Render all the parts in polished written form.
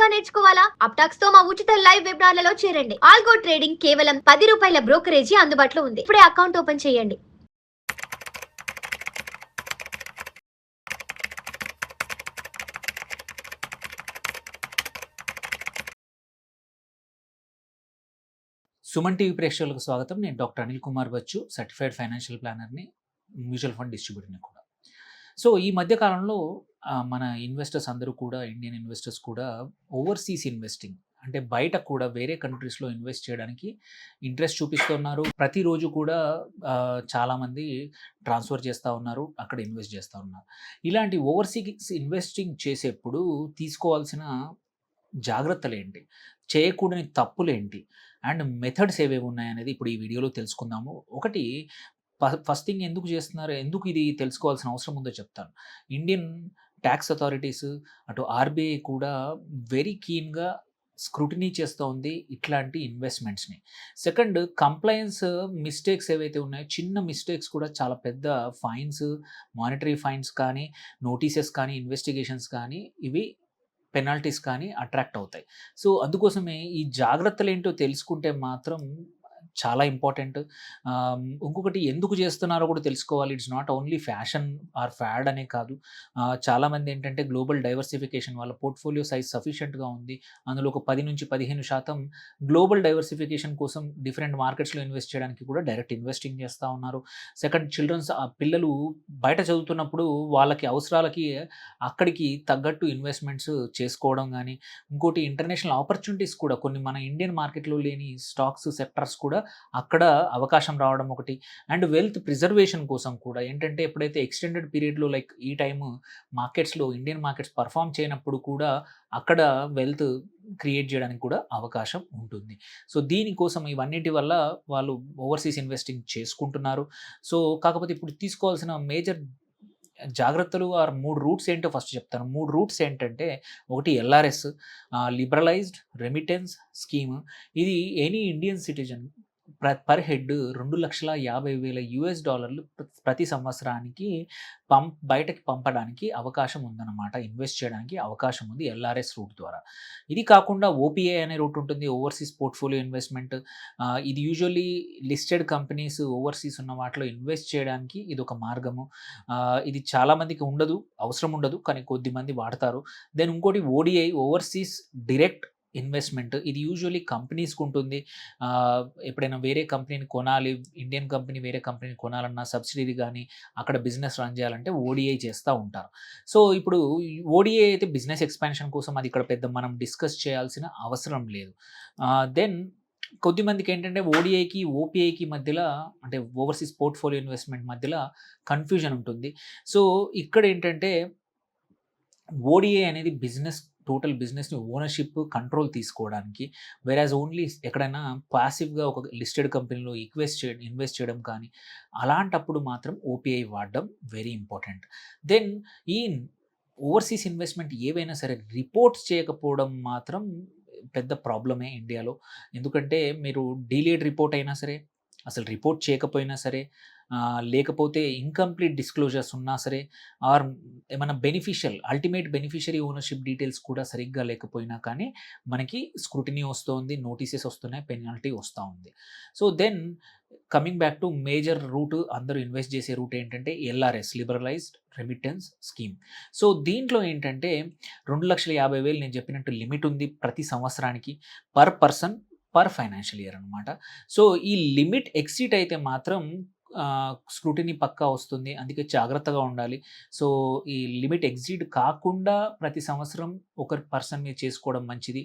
గా నేర్చుకోవాలా? అప్టాక్స్ తో మా ఉచిత లైవ్ వెబినార్లలో చేరండి. ఆల్గో ట్రేడింగ్ కేవలం ₹10 బ్రోకరేజీ అందుబాటులో ఉంది. ఇప్పుడే అకౌంట్ ఓపెన్ చేయండి. సుమన్ టీవీ ప్రేక్షకులకు స్వాగతం. నేను doctor Anil Kumar Bachchu, certified financial ప్లానర్ని, మ్యూచువల్ ఫండ్ డిస్ట్రిబ్యూటర్ని కూడా. సో ఈ మధ్య కాలంలో మన ఇన్వెస్టర్స్ అందరూ కూడా, ఇండియన్ ఇన్వెస్టర్స్ కూడా ఓవర్సీస్ ఇన్వెస్టింగ్ అంటే బయట కూడా వేరే కంట్రీస్లో ఇన్వెస్ట్ చేయడానికి ఇంట్రెస్ట్ చూపిస్తున్నారు. ప్రతిరోజు కూడా చాలామంది ట్రాన్స్ఫర్ చేస్తూ ఉన్నారు, అక్కడ ఇన్వెస్ట్ చేస్తూ ఉన్నారు. ఇలాంటి ఓవర్సీస్ ఇన్వెస్టింగ్ చేసేప్పుడు తీసుకోవాల్సిన జాగ్రత్తలేంటి, చేయకూడని తప్పులేంటి, అండ్ మెథడ్స్ ఏవేవి ఉన్నాయనేది ఇప్పుడు ఈ వీడియోలో తెలుసుకుందాము. ఒకటి, ఫస్ట్ థింగ్ ఎందుకు చేస్తున్నారు, ఎందుకు ఇది తెలుసుకోవాల్సిన అవసరం ఉందో చెప్తాను. ఇండియన్ ట్యాక్స్ అథారిటీస్, అటు ఆర్బీఐ కూడా వెరీ కీన్గా స్క్రూటినీ చేస్తూ ఉంది ఇట్లాంటి ఇన్వెస్ట్మెంట్స్ని. సెకండ్, కంప్లయన్స్ మిస్టేక్స్ ఏవైతే ఉన్నాయో, చిన్న మిస్టేక్స్ కూడా చాలా పెద్ద ఫైన్స్, మానిటరీ ఫైన్స్ కానీ, నోటీసెస్ కానీ, ఇన్వెస్టిగేషన్స్ కానీ, ఇవి పెనాల్టీస్ కానీ అట్రాక్ట్ అవుతాయి. సో అందుకోసమే ఈ జాగ్రత్తలు ఏంటో తెలుసుకుంటే మాత్రం చాలా ఇంపార్టెంట్. ఇంకొకటి, ఎందుకు చేస్తున్నారో కూడా తెలుసుకోవాలి. It's not only fashion or fad అనే కాదు. చాలామంది ఏంటంటే గ్లోబల్ డైవర్సిఫికేషన్, వాళ్ళ పోర్ట్ఫోలియో సైజ్ సఫిషియెంట్గా ఉంది, అందులో ఒక 10-15% గ్లోబల్ డైవర్సిఫికేషన్ కోసం డిఫరెంట్ మార్కెట్స్లో ఇన్వెస్ట్ చేయడానికి కూడా డైరెక్ట్ ఇన్వెస్టింగ్ చేస్తూ ఉన్నారు. సెకండ్, చిల్డ్రన్స్, పిల్లలు బయట చదువుతున్నప్పుడు వాళ్ళకి అవసరాలకి అక్కడికి తగ్గట్టు ఇన్వెస్ట్మెంట్స్ చేసుకోవడం కానీ, ఇంకోటి ఇంటర్నేషనల్ ఆపర్చునిటీస్ కూడా కొన్ని మన ఇండియన్ మార్కెట్లో లేని స్టాక్స్ సెక్టర్స్ కూడా అక్కడ అవకాశం రావడం ఒకటి. అండ్ వెల్త్ ప్రిజర్వేషన్ కోసం కూడా ఏంటంటే, ఎప్పుడైతే ఎక్స్టెండెడ్ పీరియడ్లో లైక్ ఈ టైము మార్కెట్స్లో ఇండియన్ మార్కెట్స్ పర్ఫామ్ చేయనప్పుడు కూడా అక్కడ వెల్త్ క్రియేట్ చేయడానికి కూడా అవకాశం ఉంటుంది. సో దీనికోసం ఇవన్నిటి వల్ల వాళ్ళు ఓవర్సీస్ ఇన్వెస్టింగ్ చేసుకుంటున్నారు. సో కాకపోతే ఇప్పుడు తీసుకోవాల్సిన మేజర్ జాగ్రత్తలు ఆర్ 3 రూట్స్ ఏంటో ఫస్ట్ చెప్తాను. 3 రూట్స్ ఏంటంటే, ఒకటి ఎల్ఆర్ఎస్, లిబరలైజ్డ్ రెమిటెన్స్ స్కీమ్. ఇది any Indian citizen per head $2,50,000 ప్రతి సంవత్సరానికి బయటకి పంపడానికి అవకాశం ఉందన్నమాట. ఇన్వెస్ట్ చేయడానికి అవకాశం ఉంది ఎల్ఆర్ఎస్ రూట్ ద్వారా. ఇది కాకుండా ఓపీఐ అనే రూట్ ఉంటుంది, ఓవర్సీస్ పోర్ట్ఫోలియో ఇన్వెస్ట్మెంట్. ఇది యూజువల్లీ లిస్టెడ్ కంపెనీస్ ఓవర్సీస్ ఉన్న వాటిలో ఇన్వెస్ట్ చేయడానికి ఇది ఒక మార్గము. ఇది చాలామందికి అవసరం ఉండదు, కానీ కొద్దిమంది వాడతారు. దెన్ ఇంకోటి ఓడిఐ, ఓవర్సీస్ డైరెక్ట్ ఇన్వెస్ట్మెంట్. ఇది యూజువల్లీ కంపెనీస్కి ఉంటుంది. ఎప్పుడైనా వేరే కంపెనీని కొనాలి, ఇండియన్ కంపెనీ వేరే కంపెనీని కొనాలన్నా, సబ్సిడీ కానీ అక్కడ బిజినెస్ రన్ చేయాలంటే ఓడిఐ చేస్తూ ఉంటారు. సో ఇప్పుడు ఓడిఐ అయితే బిజినెస్ ఎక్స్పాన్షన్ కోసం, అది ఇక్కడ పెద్ద మనం డిస్కస్ చేయాల్సిన అవసరం లేదు. దెన్ కొద్దిమందికి ఏంటంటే ఓడిఐకి ఓపీఐకి మధ్యలో, అంటే ఓవర్సీస్ పోర్ట్ఫోలియో ఇన్వెస్ట్మెంట్ మధ్యలో కన్ఫ్యూజన్ ఉంటుంది. సో ఇక్కడ ఏంటంటే, ఓడిఐ అనేది టోటల్ బిజినెస్ని ఓనర్షిప్, కంట్రోల్ తీసుకోవడానికి. వెరాజ్ ఓన్లీ ఎక్కడైనా పాసివ్గా ఒక లిస్టెడ్ కంపెనీలో ఇన్వెస్ట్ చేయడం కానీ, అలాంటప్పుడు మాత్రం ఓపీఐ వాడడం వెరీ ఇంపార్టెంట్. దెన్ ఈ ఓవర్సీస్ ఇన్వెస్ట్మెంట్ ఏవైనా సరే రిపోర్ట్స్ చేయకపోవడం మాత్రం పెద్ద ప్రాబ్లమే ఇండియాలో. ఎందుకంటే మీరు డీలేడ్ రిపోర్ట్ అయినా సరే, అసలు రిపోర్ట్ చేయకపోయినా సరే, లేకపోతే ఇన్కంప్లీట్ డిస్క్లోజర్స్ ఉన్నా సరే, ఆర్ ఏమైనా అల్టిమేట్ బెనిఫిషరీ ఓనర్షిప్ డీటెయిల్స్ కూడా సరిగ్గా లేకపోయినా కానీ మనకి స్క్రూటినీ వస్తుంది, నోటీసెస్ వస్తున్నాయి, పెనాల్టీ వస్తూ ఉంది. So then coming back to major route, అందరూ ఇన్వెస్ట్ చేసే రూట్ ఏంటంటే LRS, liberalised remittance scheme. So దీంట్లో ఏంటంటే 2,50,000 నేను చెప్పినట్టు లిమిట్ ఉంది ప్రతి సంవత్సరానికి, per person per financial year అనమాట. సో ఈ లిమిట్ ఎక్సీడ్ అయితే మాత్రం స్క్రూటినీ పక్కా వస్తుంది, అందుకే జాగ్రత్తగా ఉండాలి. సో ఈ లిమిట్ ఎగ్జీడ్ కాకుండా ప్రతి సంవత్సరం ఒక పర్సన్ మీద చేసుకోవడం మంచిది.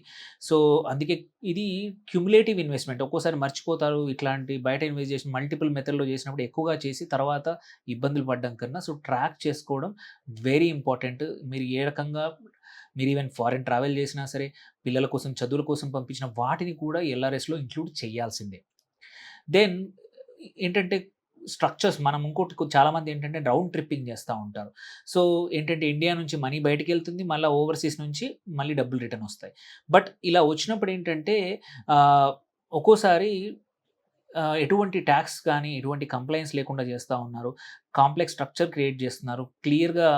సో అందుకే ఇది క్యుములేటివ్ ఇన్వెస్ట్మెంట్. ఒక్కోసారి మర్చిపోతారు, ఇట్లాంటి బయట ఇన్వెస్ట్ చేసి మల్టిపుల్ మెథడ్లో చేసినప్పుడు ఎక్కువగా చేసి తర్వాత ఇబ్బందులు పడడం కన్నా, సో ట్రాక్ చేసుకోవడం వెరీ ఇంపార్టెంట్. మీరు ఏ రకంగా, మీరు ఈవెన్ ఫారిన్ ట్రావెల్ చేసినా సరే, పిల్లల కోసం చదువుల కోసం పంపించిన వాటిని కూడా ఎల్ఆర్ఎస్లో ఇంక్లూడ్ చేయాల్సిందే. దెన్ ఏంటంటే స్ట్రక్చర్స్, మనం ఇంకోటి చాలామంది ఏంటంటే రౌండ్ ట్రిప్పింగ్ చేస్తూ ఉంటారు. సో ఏంటంటే ఇండియా నుంచి మనీ బయటకు వెళ్తుంది, మళ్ళీ ఓవర్సీస్ నుంచి మళ్ళీ డబ్బులు రిటర్న్ వస్తాయి. బట్ ఇలా వచ్చినప్పుడు ఏంటంటే ఒక్కోసారి ఎటువంటి ట్యాక్స్ కానీ ఎటువంటి కంప్లైంట్స్ లేకుండా చేస్తూ ఉన్నారు. కాంప్లెక్స్ స్ట్రక్చర్ క్రియేట్ చేస్తున్నారు. క్లియర్‌గా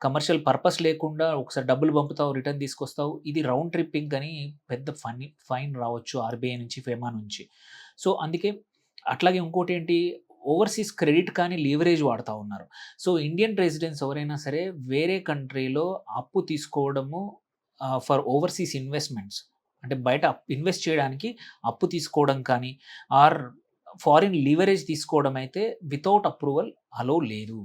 కమర్షియల్ పర్పస్ లేకుండా ఒకసారి డబ్బులు పంపుతావు, రిటర్న్ తీసుకొస్తావు. ఇది రౌండ్ ట్రిప్పింగ్ అని పెద్ద ఫైన్ రావచ్చు ఆర్‌బీఐ నుంచి, ఫెమా నుంచి. సో, అందుకే అట్లాగే ఇంకోటేంటి, ఓవర్‌సీస్ క్రెడిట్ కానీ లీవరేజ్ వాడతా ఉన్నారు. సో, ఇండియన్ రెసిడెంట్స్ ఎవరైనా సరే వేరే కంట్రీలో అప్పు తీసుకోవడము ఫర్ ఓవర్‌సీస్ ఇన్వెస్ట్‌మెంట్స్, అంటే బయట ఇన్వెస్ట్ చేయడానికి అప్పు తీసుకోవడం కానీ, ఆర్ ఫారిన్ లీవరేజ్ తీసుకోవడం అయితే వితౌట్ అప్రూవల్ అలో లేదు.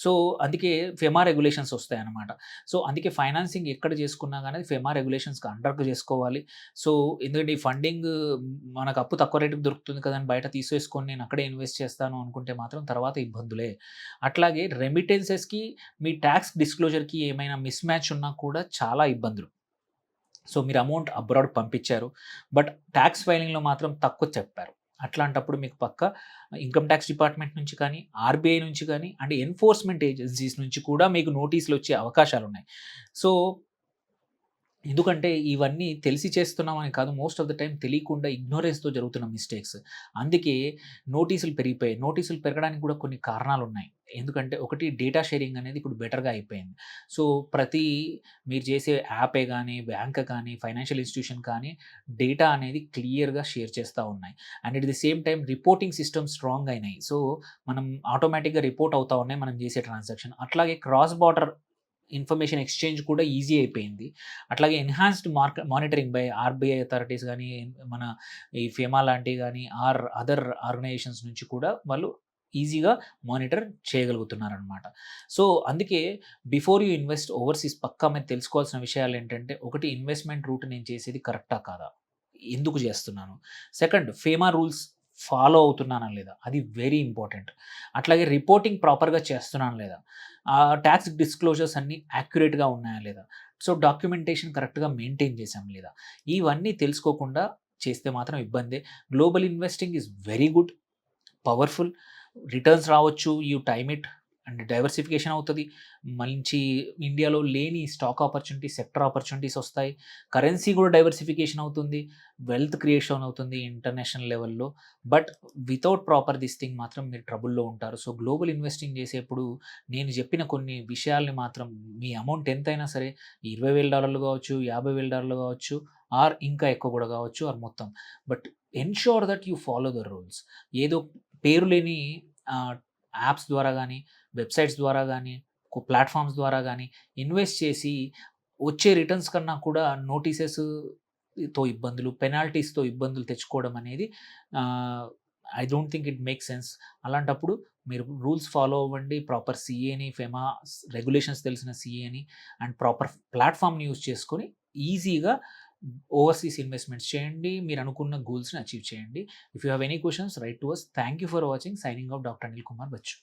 సో, అందుకే ఫెమా రెగ్యులేషన్స్ వస్తాయన్నమాట. సో, అందుకే ఫైనాన్సింగ్ ఎక్కడ చేసుకున్నా గాని అది ఫెమా రెగ్యులేషన్స్‌కి అండర్‌గా చేసుకోవాలి. సో, ఎందుకంటే ఈ ఫండింగ్ మనకు అప్పు తక్కువ రేటుకి దొరుకుతుంది కదా అని బయట తీసేసుకొని నేను అక్కడే ఇన్వెస్ట్ చేస్తాను అనుకుంటే మాత్రం తర్వాత ఇబ్బందులే. అట్లాగే రెమిటెన్సెస్‌కి, మీ టాక్స్ డిస్క్లోజర్‌కి ఏమైనా మిస్ మ్యాచ్ ఉన్నా కూడా చాలా ఇబ్బందులు. సో, మీరు అమౌంట్ అబ్రాడ్ పంపించారు. బట్ టాక్స్ ఫైలింగ్‌లో మాత్రం తక్కువ చెప్పారు. అట్లాంటప్పుడు మీకు పక్కా ఇన్‌కమ్ టాక్స్ డిపార్ట్‌మెంట్ నుంచి కానీ, ఆర్‌బీఐ నుంచి కానీ, అండ్ ఎన్ఫోర్స్‌మెంట్ ఏజెన్సీస్ నుంచి కూడా మీకు నోటీసులొచ్చే అవకాశాలున్నాయి. సో, ఎందుకంటే ఇవన్నీ తెలిసి చేస్తున్నామని కాదు. మోస్ట్ ఆఫ్ ద టైమ్ తెలియకుండా ఇగ్నోరెన్స్‌తో జరుగుతున్న మిస్టేక్స్. అందుకే నోటీసులు పెరిగిపోయాయి. నోటీసులు పెరగడానికి కూడా కొన్ని కారణాలున్నాయి. ఎందుకంటే ఒకటి, డేటా షేరింగ్ అనేది ఇప్పుడు బెటర్‌గా అయిపోయింది. సో, మీరు చేసే యాపే గానీ, బ్యాంక్ కానీ, ఫైనాన్షియల్ ఇన్‌స్టిట్యూషన్ కానీ డేటా అనేది క్లియర్‌గా షేర్ చేస్తా ఉన్నాయి. And at the same time reporting systems strong అయినాయి. సో, మనం ఆటోమేటిక్‌గా రిపోర్ట్ అవుతా ఉన్నాయి మనం చేసే ట్రాన్సాక్షన్. అట్లాగే క్రాస్ బార్డర్ ఇన్ఫర్మేషన్ ఎక్స్‌చేంజ్ కూడా ఈజీ అయిపోయింది. అట్లాగే enhanced monitoring by RBI authorities గానీ, మన ఈ ఫెమా లాంటివి గానీ, ఆర్ అదర్ ఆర్గనైజేషన్స్ నుంచి కూడా వాళ్ళు ఈజీగా మానిటర్ చేయగలుగుతున్నారనమాట. సో, అందుకే బిఫోర్ యూ ఇన్వెస్ట్ ఓవర్‌సీస్ పక్కా మీరు తెలుసుకోవాల్సిన విషయాలేంటంటే, ఒకటి, ఇన్వెస్ట్‌మెంట్ రూట్ నేను చేసేది కరెక్టా కాదా? ఎందుకు చేస్తున్నాను? సెకండ్, ఫెమా రూల్స్ ఫాలో అవుతున్నానా లేదా? అది వెరీ ఇంపార్టెంట్. అట్లాగే రిపోర్టింగ్ ప్రాపర్‌గా చేస్తున్నానా లేదా? టాక్స్ డిస్క్లోజర్స్ అన్నీ యాక్యురేట్‌గా ఉన్నాయా లేదా? సో, డాక్యుమెంటేషన్ కరెక్ట్‌గా మెయింటైన్ చేశాం లేదా? ఇవన్నీ తెలుసుకోకుండా చేస్తే మాత్రం ఇబ్బందే. Global investing is very good, powerful. Returns రావచ్చు, you time it, and diversification అవుతది. మంచి ఇండియాలో లేని స్టాక్ ఆపర్చునిటీస్, సెక్టర్ ఆపర్చునిటీస్ వస్తాయి. కరెన్సీ కూడా డైవర్సిఫికేషన్ అవుతుంది. వెల్త్ క్రియేషన్ అవుతుంది ఇంటర్నేషనల్ లెవెల్‌లో. But without proper this thing మాత్రం మీరు ట్రబుల్‌లో ఉంటారు. సో, గ్లోబల్ ఇన్వెస్టింగ్ చేసేప్పుడు నేను చెప్పిన కొన్ని విషయాల్ని మాత్రం, మీ అమౌంట్ ఎంతైనా సరే, $20,000 కావచ్చు, $50,000 కావచ్చు, ఆర్ ఇంకా ఎక్కువ కూడా కావచ్చు, ఆర్ మొత్తం. But ensure that you follow the rules. ఏదో పేరు లేని యాప్స్ ద్వారా గానీ, వెబ్‌సైట్స్ ద్వారా గానీ, ప్లాట్‌ఫార్మ్స్ ద్వారా గానీ ఇన్వెస్ట్ చేసి వచ్చే రిటర్న్స్ కన్నా కూడా నోటీసెస్‌తో ఇబ్బందులు, పెనాల్టీస్‌తో ఇబ్బందులు తెచ్చుకోవడం అనేది I don't think it makes sense. అలాంటప్పుడు మీరు రూల్స్ ఫాలో అవ్వండి. ప్రాపర్ సీఏని, ఫెమా రెగ్యులేషన్స్ తెలిసిన సీఏని అండ్ ప్రాపర్ ప్లాట్‌ఫార్మ్‌ని యూజ్ చేసుకొని ఈజీగా ఓవర్‌సీస్ ఇన్వెస్ట్‌మెంట్స్ చేయండి. మీరు అనుకున్న గోల్స్‌ని అచీవ్ చేయండి. If you have any questions, write to us. Thank you for watching. Signing off doctor Anil Kumar Bachu.